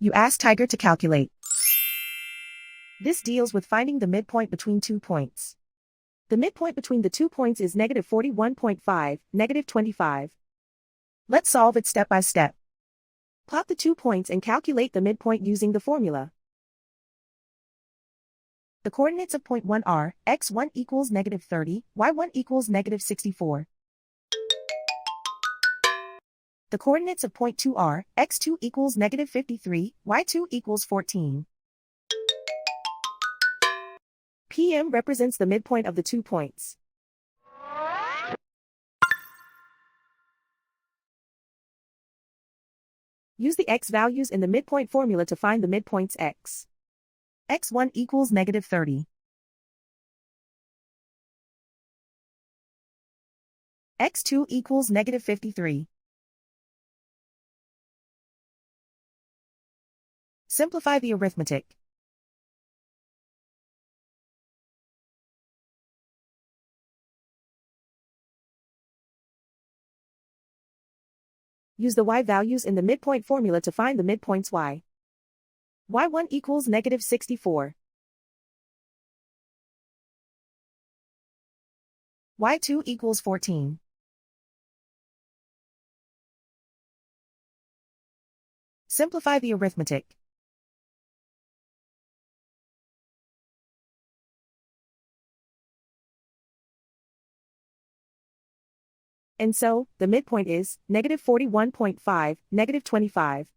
You ask Tiger to calculate. This deals with finding the midpoint between 2 points. The midpoint between the 2 points is negative 41.5, negative 25. Let's solve it step by step. Plot the 2 points and calculate the midpoint using the formula. The coordinates of point 1 are, x1 equals negative 30, y1 equals negative 64. The coordinates of point 2 are, x2 equals negative 53, y2 equals 14. PM represents the midpoint of the 2 points. Use the x values in the midpoint formula to find the midpoints x. x1 equals negative 30. x2 equals negative 53. Simplify the arithmetic. Use the y values in the midpoint formula to find the midpoints y. y1 equals negative 64. y2 equals 14. Simplify the arithmetic. And so, the midpoint is, negative 41.5, negative 25.